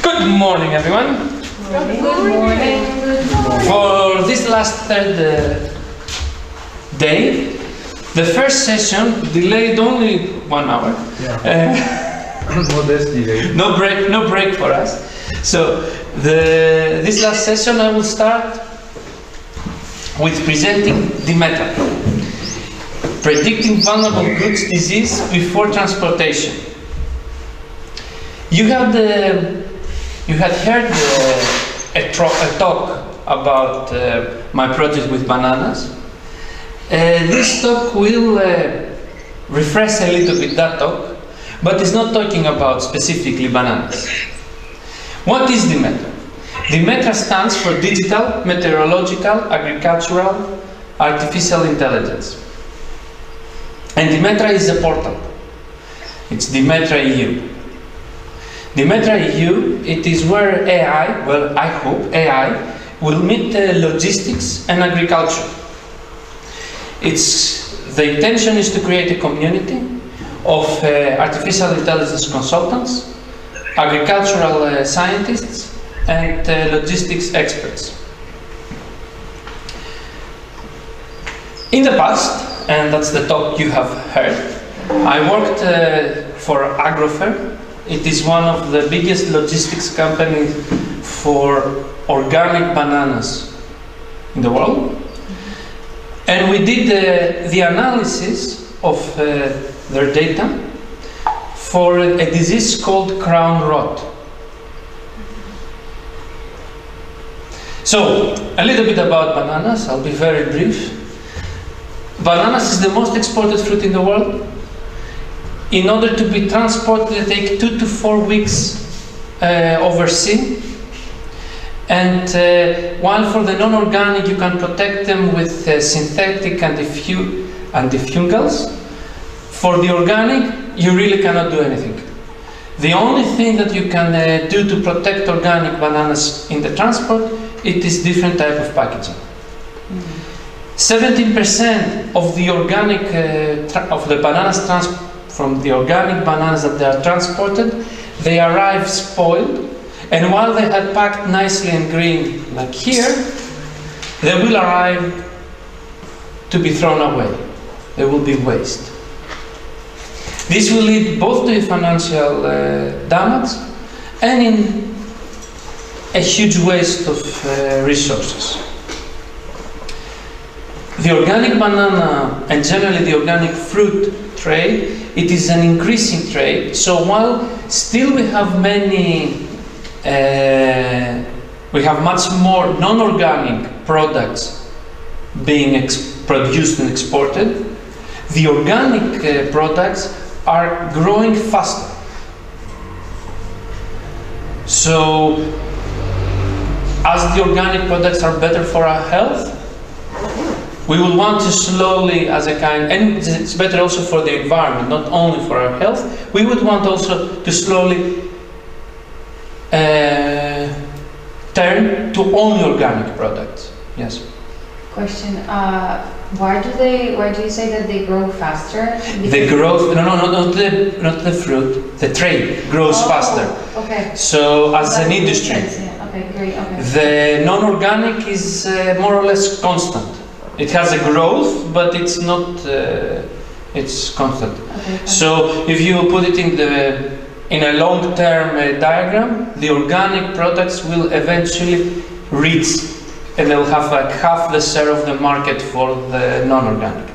Good morning, everyone. Good morning. For this last third day, the first session delayed only 1 hour. Modestly. No break for us. So this last session I will start with presenting Dimetra, predicting vulnerable goods disease before transportation. You had heard a talk about my project with bananas. This talk will refresh a little bit that talk, but it's not talking about specifically bananas. What is Dimetra? Dimetra stands for Digital, Meteorological, Agricultural, Artificial Intelligence. And Dimetra is a portal. It's Dimetra.eu. Dimetra.eu, it is where AI, well, I hope AI, will meet logistics and agriculture. The intention is to create a community of artificial intelligence consultants, agricultural scientists, and logistics experts. In the past, and that's the talk you have heard, I worked for Agrofer. It is one of the biggest logistics companies for organic bananas in the world. And we did the analysis of their data for a disease called crown rot. So, a little bit about bananas. I'll be very brief. Bananas is the most exported fruit in the world. In order to be transported, they take 2 to 4 weeks overseas. And while for the non-organic, you can protect them with synthetic antifungals, for the organic, you really cannot do anything. The only thing that you can do to protect organic bananas in the transport, it is different type of packaging. 17% of the organic of the bananas from the organic bananas that they are transported, they arrive spoiled, and while they had packed nicely and green like here, they will arrive to be thrown away. They will be waste. This will lead both to financial damage and in a huge waste of resources. The organic banana and generally the organic fruit trade, it is an increasing trade. So while still we have much more non-organic products being produced and exported, the organic products are growing faster. So as the organic products are better for our health, we will want to slowly, and it's better also for the environment, not only for our health, we would want also to slowly turn to only organic products. Yes? Question, why do you say that they grow faster? The growth, not the fruit, the trade grows faster. Okay. So as an industry, okay, great, okay. The non-organic is more or less constant. It has a growth, but it's not, it's constant. Okay. So if you put it in a long-term diagram, the organic products will eventually reach, and they'll have like half the share of the market for the non-organic.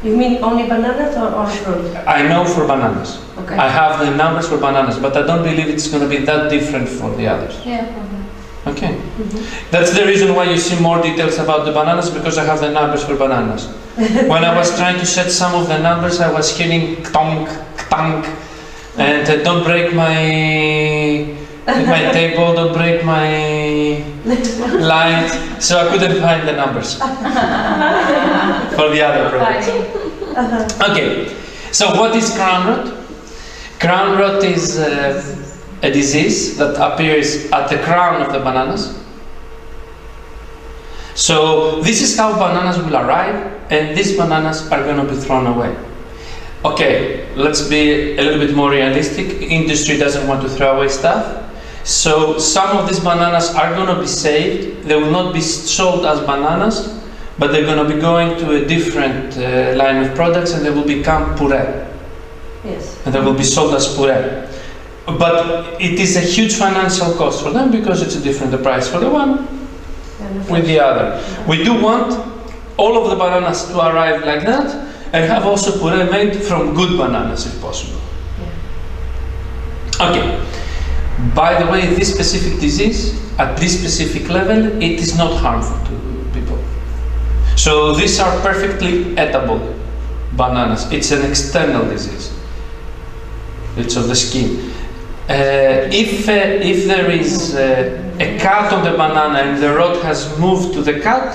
You mean only bananas or fruit? I know for bananas. Okay. I have the numbers for bananas, but I don't believe it's going to be that different for the others. Yeah. Okay. That's the reason why you see more details about the bananas, because I have the numbers for bananas. When I was trying to set some of the numbers, I was hearing tonk, tonk, and don't break my table, don't break my lines, so I couldn't find the numbers for the other products. Okay, so what is crown rot? Crown rot is a disease that appears at the crown of the bananas. So this is how bananas will arrive, and these bananas are going to be thrown away. Okay, let's be a little bit more realistic. Industry doesn't want to throw away stuff. So some of these bananas are going to be saved. They will not be sold as bananas, but they're going to be going to a different line of products, and they will become puree. Yes. And they will be sold as puree. But it is a huge financial cost for them because it's a different price for the one with the other. We do want all of the bananas to arrive like that, and have also puree made from good bananas if possible. Yeah. Okay. By the way, this specific disease, at this specific level, it is not harmful to people. So these are perfectly edible bananas. It's an external disease. It's of the skin. If there is a cut on the banana and the rod has moved to the cut,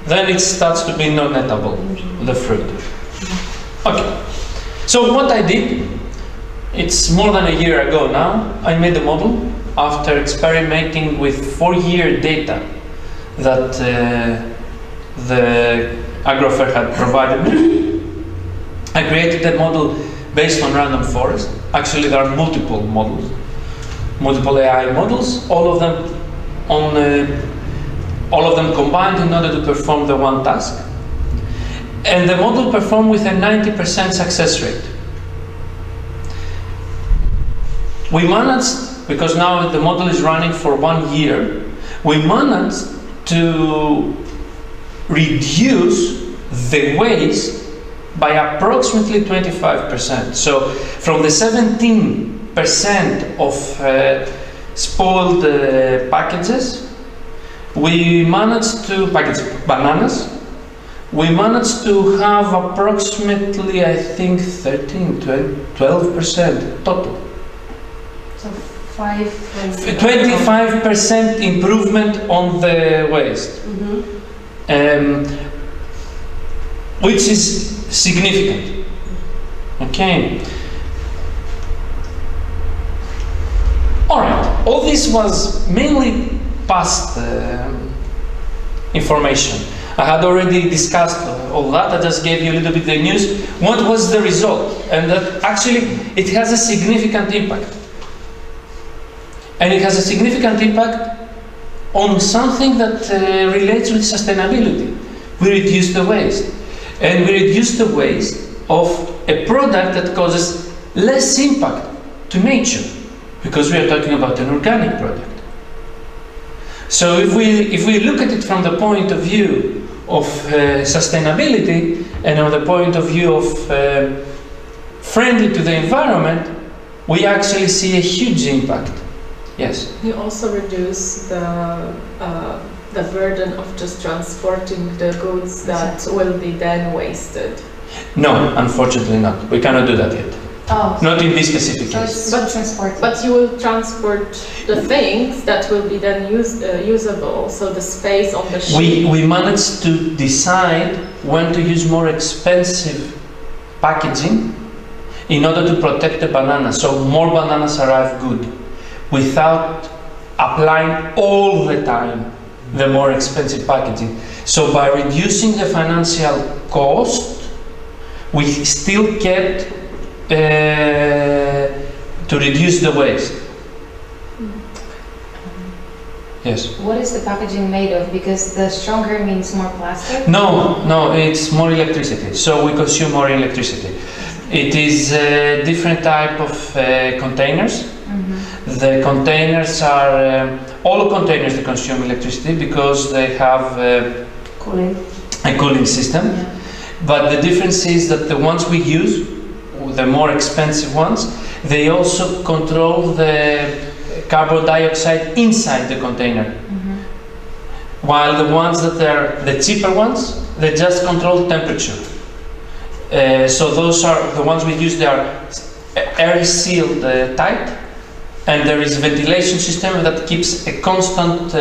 then it starts to be non-edible, the fruit. Okay. So what I did, it's more than a year ago now, I made a model after experimenting with 4-year data that the agrofair had provided me. I created a model based on random forest. Actually, there are multiple models, multiple AI models, all of them combined in order to perform the one task. And the model performed with a 90% success rate. We managed, because now the model is running for 1 year, we managed to reduce the waste by approximately 25%. So from the 17% of spoiled packages, we managed to package bananas. We managed to have approximately, I think, 12% total. So 25% improvement on the waste, which is significant. Okay. All right. All this was mainly past information. I had already discussed all that. I just gave you a little bit the news. What was the result? And that actually it has a significant impact. And it has a significant impact on something that relates with sustainability. We reduce the waste. And we reduce the waste of a product that causes less impact to nature, because we are talking about an organic product. So if we look at it from the point of view of sustainability and on the point of view of friendly to the environment, we actually see a huge impact. Yes? You also reduce the burden of just transporting the goods that will be then wasted. No, unfortunately not. We cannot do that yet. Oh. Not in this specific case. But you will transport the things that will be then usable, so the space on the ship. We managed to decide when to use more expensive packaging in order to protect the banana, so more bananas arrive good, without applying all the time the more expensive packaging. So by reducing the financial cost, we still kept to reduce the waste. Yes. What is the packaging made of? Because the stronger means more plastic? No, it's more electricity. So we consume more electricity. It is a different type of containers. The containers are, all containers that consume electricity because they have a cooling system. Yeah. But the difference is that the ones we use, the more expensive ones, they also control the carbon dioxide inside the container. While the ones that are the cheaper ones, they just control temperature. So those are the ones we use, they are air sealed tight, and there is a ventilation system that keeps a constant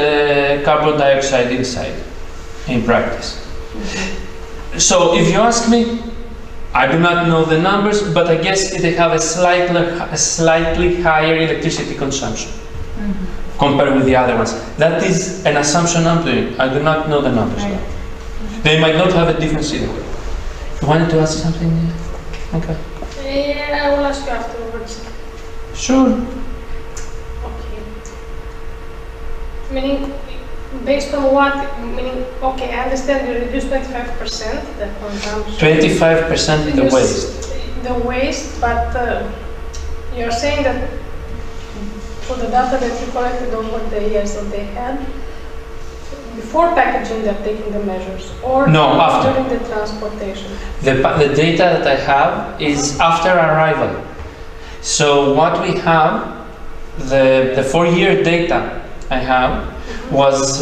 carbon dioxide inside in practice. So if you ask me, I do not know the numbers, but I guess they have a slightly higher electricity consumption compared with the other ones. That is an assumption I'm doing. I do not know the numbers. Right. They might not have a difference either way. You wanted to ask something? Okay. Yeah, I will ask you afterwards. Sure. Okay. Meaning, based on what? Meaning, okay, I understand you reduce 25% the consumption. 25% the waste. The waste, but you're saying that for the data that you collected over the years that they had, before packaging they're taking the measures, or No, after. during the transportation? The data that I have is after arrival. So what we have, the 4-year data I have was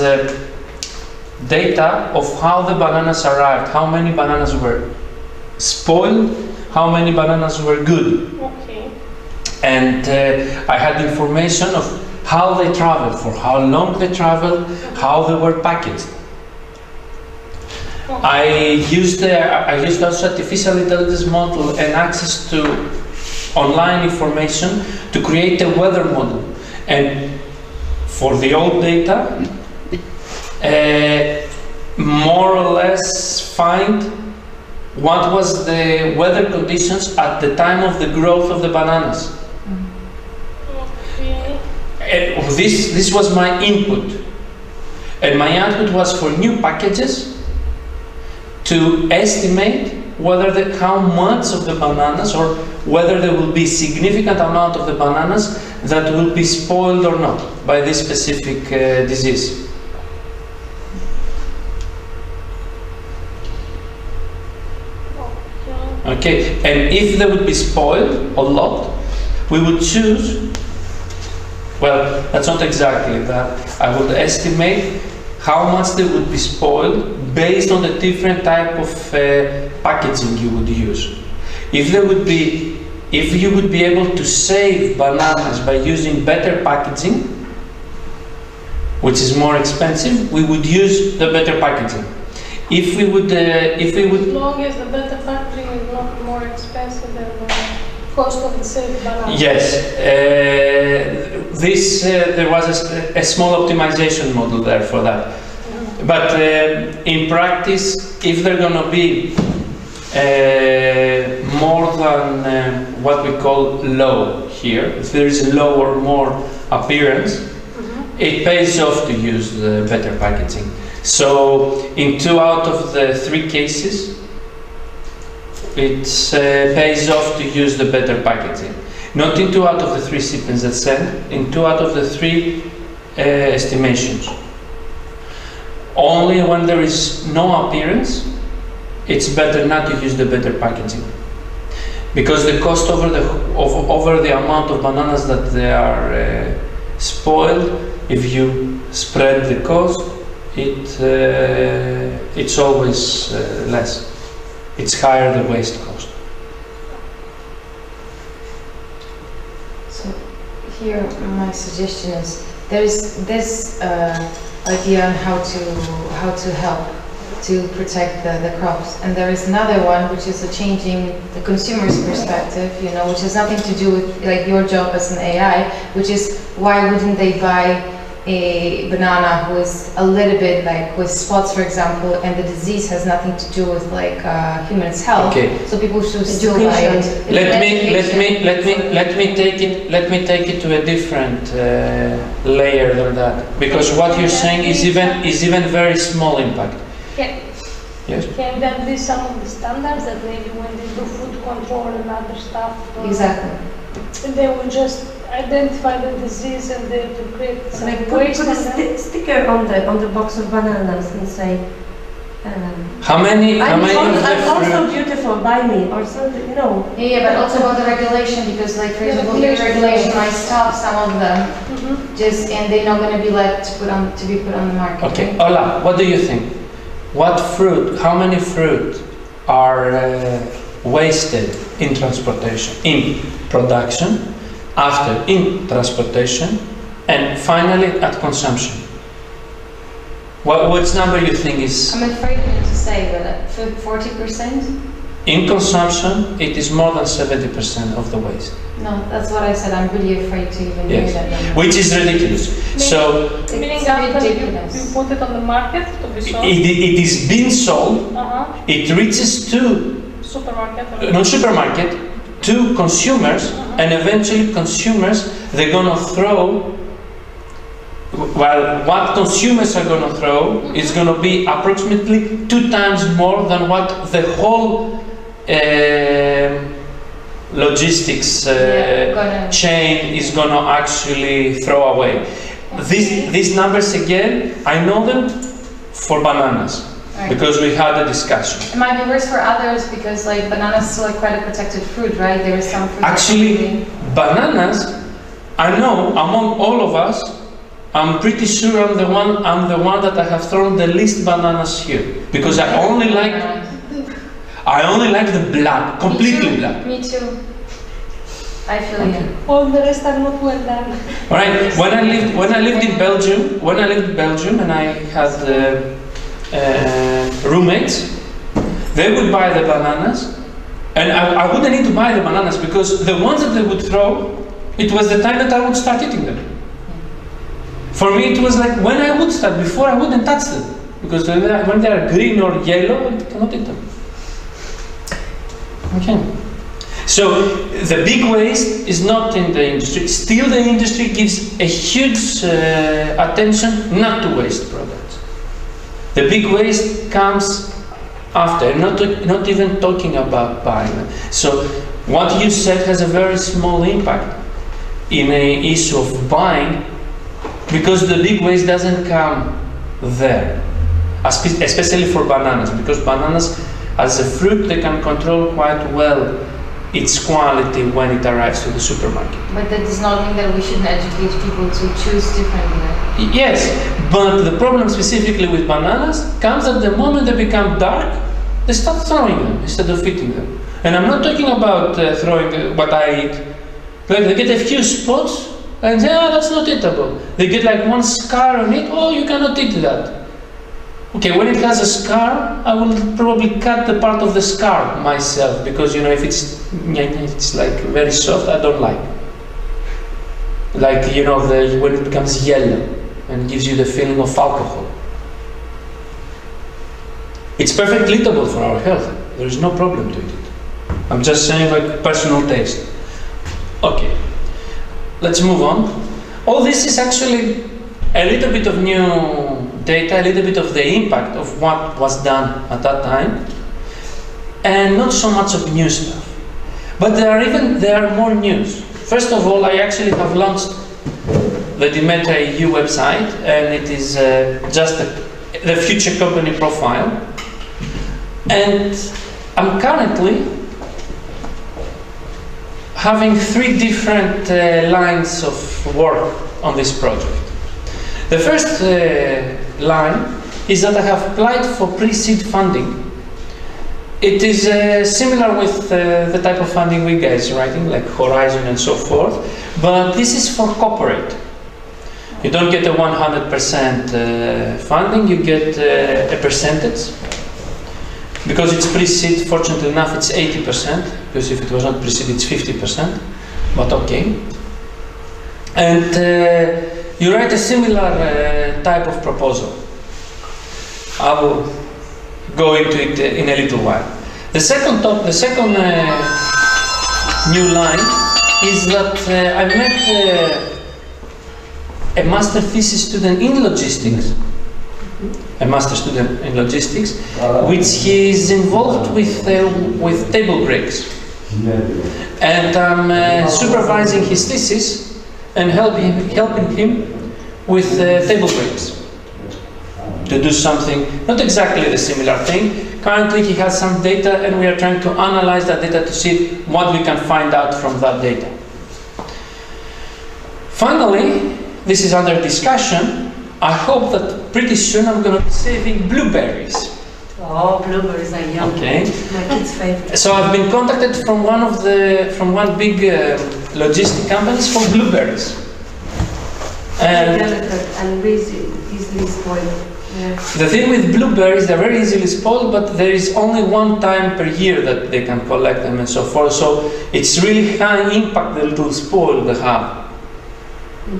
data of how the bananas arrived, how many bananas were spoiled, how many bananas were good. Okay. And I had information of how they traveled, for how long they traveled, how they were packaged. I used also artificial intelligence model and access to online information to create a weather model. And for the old data, more or less find what was the weather conditions at the time of the growth of the bananas. This was my input, and my output was for new packages to estimate whether how much of the bananas, or whether there will be significant amount of the bananas that will be spoiled or not by this specific disease. Okay, and if they would be spoiled a lot, we would choose. Well, that's not exactly that. I would estimate how much they would be spoiled based on the different type of packaging you would use. If you would be able to save bananas by using better packaging, which is more expensive, we would use the better packaging. If we would, as long as the better packaging is not more expensive than the cost of the saved banana. Yes, there was a small optimization model there for that. But in practice, if they're going to be more than what we call low here, if there is low or more appearance, it pays off to use the better packaging. So in 2 out of the 3 cases, it pays off to use the better packaging. Not in 2 out of the 3 shipments that sent, in 2 out of the 3 estimations. Only when there is no appearance, it's better not to use the better packaging, because the cost over the amount of bananas that they are spoiled, if you spread the cost, it's always less. It's higher the waste cost. So here my suggestion is there's this idea on how to help to protect the crops, and there is another one which is changing the consumer's perspective, you know, which has nothing to do with like your job as an AI, which is why wouldn't they buy a banana who is a little bit like with spots, for example, and the disease has nothing to do with like human's health. Okay. So people should still buy it. Let me take it to a different layer than that, because what you're saying is even very small impact. Yes. Can that be some of the standards that maybe when they do food control and other stuff? Exactly. They will just identify the disease and they to create some waste. Put a sticker on the box of bananas and say, how many I'm of also beautiful, buy me, or something, you know. Yeah, but also about the regulation, because like for example, the regulation might stop some of them, and they're not going to be let to be put on the market. Okay, right? Ola, what do you think? What fruit, how many fruit are wasted in transportation, in production, after in transportation, and finally at consumption? What number you think is? I'm afraid to say, but 40%? In consumption, it is more than 70% of the waste. No, that's what I said. I'm really afraid to even hear that number. Which is ridiculous. Meaning after you put it on the market to be sold? It is being sold. It reaches to supermarket, to consumers, and eventually consumers, they're gonna throw Well, what consumers are going to throw is going to be approximately 2 times more than what the whole logistics chain is going to actually throw away. These numbers, again, I know them for bananas. Right. Because we had a discussion. It might be worse for others because like bananas is still like quite a protected fruit, right? There is some fruit. Actually, bananas, I know among all of us, I'm pretty sure I'm the one that I have thrown the least bananas here because I only like the black, completely black. Me too. I feel you. All the rest are not well done. All right. When I lived in Belgium, and I had roommates, they would buy the bananas, and I wouldn't need to buy the bananas because the ones that they would throw, it was the time that I would start eating them. For me, it was like when I would start. Before, I wouldn't touch them because when they are green or yellow, I cannot eat them. Okay. So the big waste is not in the industry. Still, the industry gives a huge attention not to waste products. The big waste comes after, not even talking about buying them. So what you said has a very small impact in an issue of buying because the big waste doesn't come there, especially for bananas, because bananas as a fruit, they can control quite well its quality when it arrives to the supermarket. But that does not mean that we shouldn't educate people to choose differently. Yes, but the problem specifically with bananas comes at the moment they become dark, they start throwing them instead of eating them. And I'm not talking about throwing what I eat. Like they get a few spots and say, oh, that's not eatable. They get like one scar on it, oh, you cannot eat that. Okay, when it has a scar, I will probably cut the part of the scar myself because, you know, if it's like very soft, I don't like. Like, you know, when it becomes yellow and gives you the feeling of alcohol. It's perfectly eatable for our health. There is no problem to eat it. I'm just saying like personal taste. Okay, let's move on. All this is actually a little bit of new data, a little bit of the impact of what was done at that time, and not so much of new stuff. But there are more news. First of all, I actually have launched the Dimetra EU website, and it is just the future company profile. And I'm currently having 3 different lines of work on this project. The first line is that I have applied for pre-seed funding. It is similar with the type of funding we guys are writing, like Horizon and so forth, but this is for corporate. You don't get a 100% funding, you get a percentage. Because it's pre-seed, fortunately enough, it's 80%, because if it was not pre-seed, it's 50%, but okay. And you write a similar type of proposal. I will go into it in a little while. The second new line is that I met a master thesis student in logistics, which he is involved with table breaks. And I'm supervising his thesis and helping him with table breaks to do something, not exactly the similar thing. Currently he has some data and we are trying to analyze that data to see what we can find out from that data. Finally, this is under discussion. I hope that pretty soon I'm going to be saving blueberries. Oh, blueberries are yummy. Okay. My kid's favorite. So I've been contacted from one big logistic companies for blueberries. They're delicate and easily spoiled. Yeah. The thing with blueberries, they're very easily spoiled, but there is only one time per year that they can collect them and so forth. So it's really high impact the little spoil they have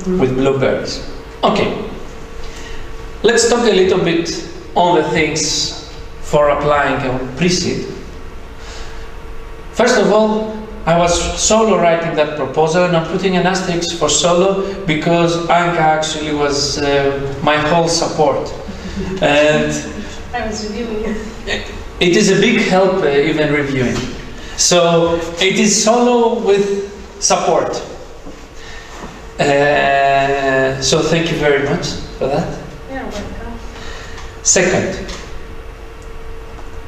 with blueberries. Okay, let's talk a little bit on the things for applying a pre-seed. First of all, I was solo writing that proposal, and I'm putting an asterisk for solo because Anka actually was my whole support. And I was reviewing it. it is a big help even reviewing. So it is solo with support. So thank you very much for that. Yeah, welcome. Second,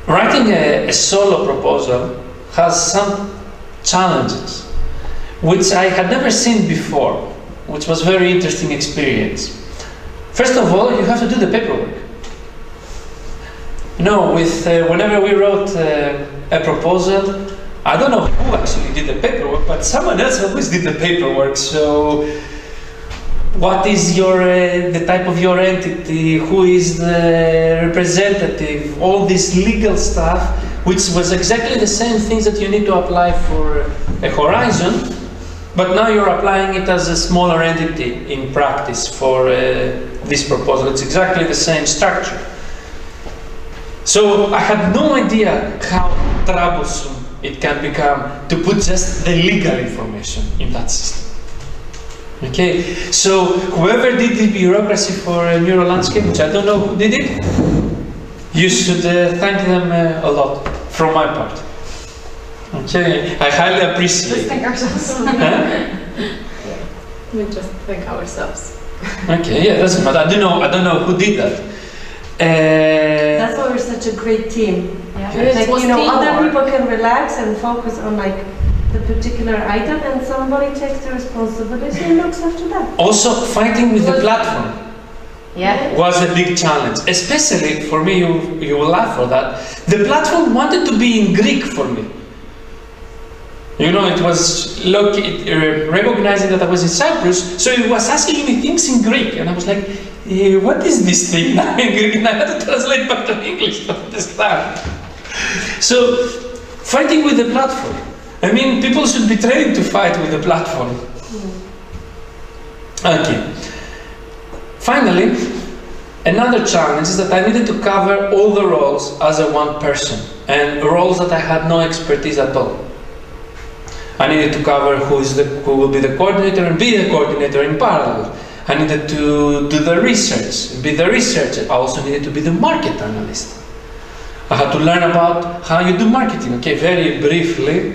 writing a solo proposal has some challenges which I had never seen before, which was very interesting experience. First of all, you have to do the paperwork. You know, whenever we wrote a proposal, I don't know who actually did the paperwork, but someone else always did the paperwork. So, what is the type of your entity? Who is the representative? All this legal stuff, which was exactly the same things that you need to apply for a horizon, but now you're applying it as a smaller entity in practice for this proposal. It's exactly the same structure. So I had no idea how troublesome it can become to put just the legal information in that system. Okay, so whoever did the bureaucracy for NeuroLandscape, which I don't know who did it, you should thank them a lot from my part. Okay, I highly appreciate Let's thank ourselves. We just thank ourselves. Okay, yeah, doesn't matter. I don't know who did that. That's why we're such a great team. Yeah. It Like, was you know, other teamwork. people can relax and focus on like the particular item, and somebody takes the responsibility and looks after that. Also, fighting with the platform Yeah. was a big challenge, especially for me. You will laugh for that. The platform wanted to be in Greek for me. You know, it was recognizing that I was in Cyprus, so it was asking me things in Greek, and I was like, what is this thing now in Greek? And I had to translate back to English to understand. So, fighting with the platform. I mean, people should be trained to fight with the platform. Okay. Finally, another challenge is that I needed to cover all the roles as a one person, and roles that I had no expertise at all. I needed to cover who will be the coordinator and be the coordinator in parallel. I needed to do the research, be the researcher. I also needed to be the market analyst. I had to learn about how you do marketing. Okay, very briefly.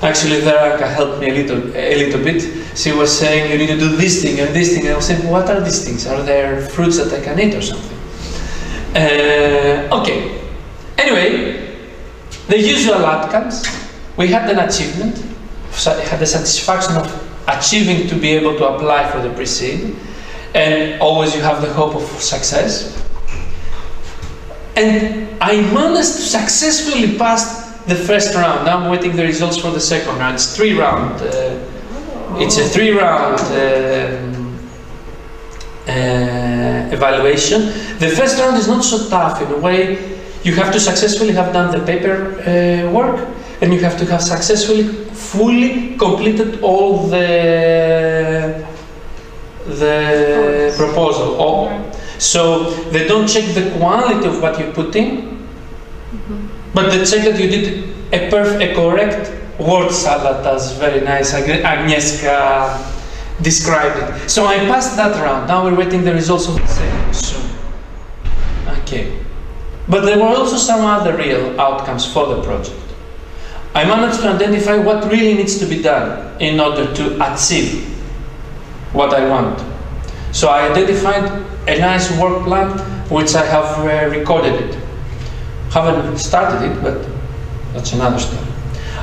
Actually, Veronica helped me a little bit. She was saying you need to do this thing and this thing. And I was saying, what are these things? Are there fruits that I can eat or something? Okay. Anyway, the usual outcomes. We had an achievement. Had the satisfaction of achieving to be able to apply for the pre-seed, and always you have the hope of success. And I managed to successfully pass the first round. Now I'm waiting the results for the second round. It's 3 round. It's a 3-round evaluation. The first round is not so tough in a way. You have to successfully have done the paper work, and you have to have successfully, fully completed all the proposal. So they don't check the quality of what you put in, but they check that you did a correct word salad, as very nice Agnieszka described it. So I passed that round. Now we're waiting the results of the second soon. Okay. But there were also some other real outcomes for the project. I managed to identify what really needs to be done in order to achieve what I want. So I identified a nice work plan, which I have recorded it. Haven't started it, but that's another story.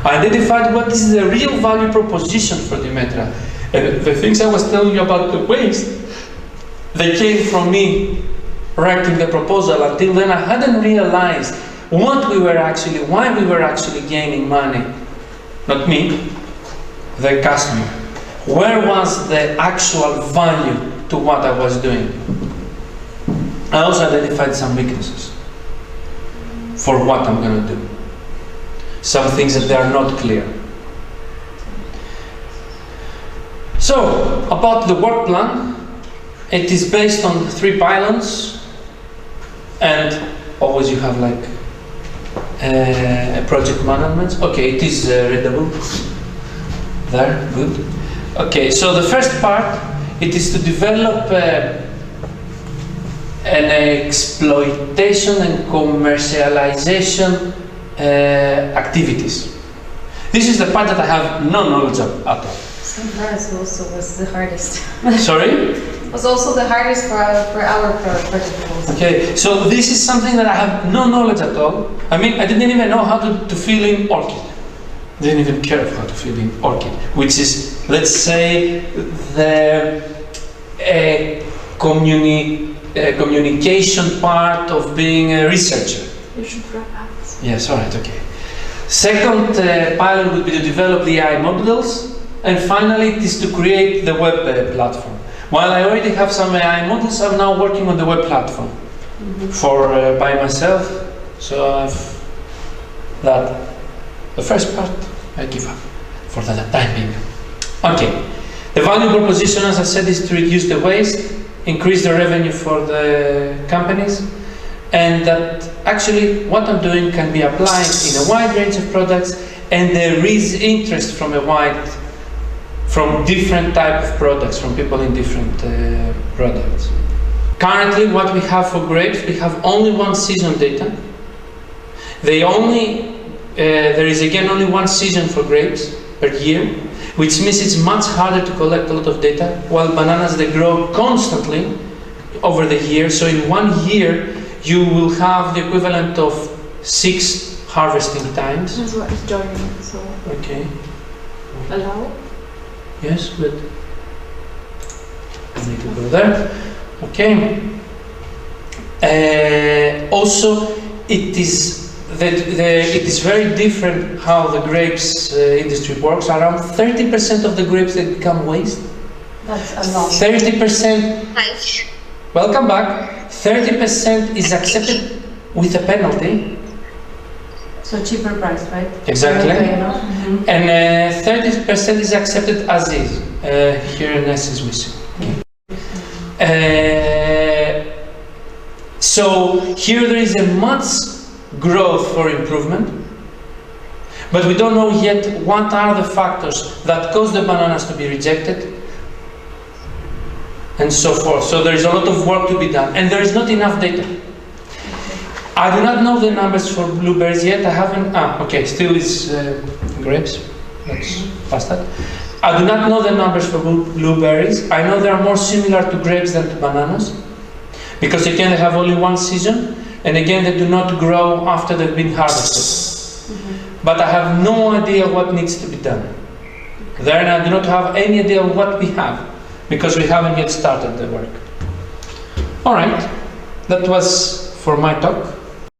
I identified what is the real value proposition for Dimetra. The things I was telling you about the waste, they came from me writing the proposal. Until then I hadn't realized why we were actually gaining money. Not me, the customer. Where was the actual value to what I was doing? I also identified some weaknesses for what I'm going to do. Some things that they are not clear. So, about the work plan, it is based on 3 pylons, and always you have like a project management. Okay, it is readable. There, good. Okay, so the first part, it is to develop an exploitation and commercialization activities. This is the part that I have no knowledge of at all. Sometimes also was the hardest. Sorry? Was also the hardest for our project proposal. Okay, so this is something that I have no knowledge at all. I mean, I didn't even know how to fill in ORCID. Didn't even care of how to fill in ORCID, which is, let's say, the communication part of being a researcher. You should wrap up. Yes, all right, okay. Second pilot would be to develop the AI models, and finally it is to create the web platform. While I already have some AI models, I'm now working on the web platform for by myself. So I've that. The first part I give up for the time being. Okay. The value proposition, as I said, is to reduce the waste, increase the revenue for the companies, and that actually what I'm doing can be applied in a wide range of products, and there is interest from different type of products, from people in different products. Currently, what we have for grapes, we have only one season data. There is again only one season for grapes per year, which means it's much harder to collect a lot of data, while bananas, they grow constantly over the year. So in 1 year, you will have the equivalent of 6 harvesting times. That's what is joining, so Okay. allow. Yes, good. I need to go there. Okay. Also, it is very different how the grapes industry works. Around 30% of the grapes that become waste. That's a lot. 30%. Welcome back. 30% is accepted with a penalty. So cheaper price, right? Exactly. Okay, no? Mhm. And 30% is accepted as is. Here an S is missing. So here there is a much growth for improvement, but we don't know yet what are the factors that cause the bananas to be rejected, and so forth. So there is a lot of work to be done, and there is not enough data. I do not know the numbers for blueberries yet. I haven't. Okay, still is grapes. Let's pass that. I do not know the numbers for blueberries. I know they are more similar to grapes than to bananas, because again they have only one season, and again they do not grow after they've been harvested. But I have no idea what needs to be done. Then I do not have any idea of what we have, because we haven't yet started the work. All right, that was for my talk.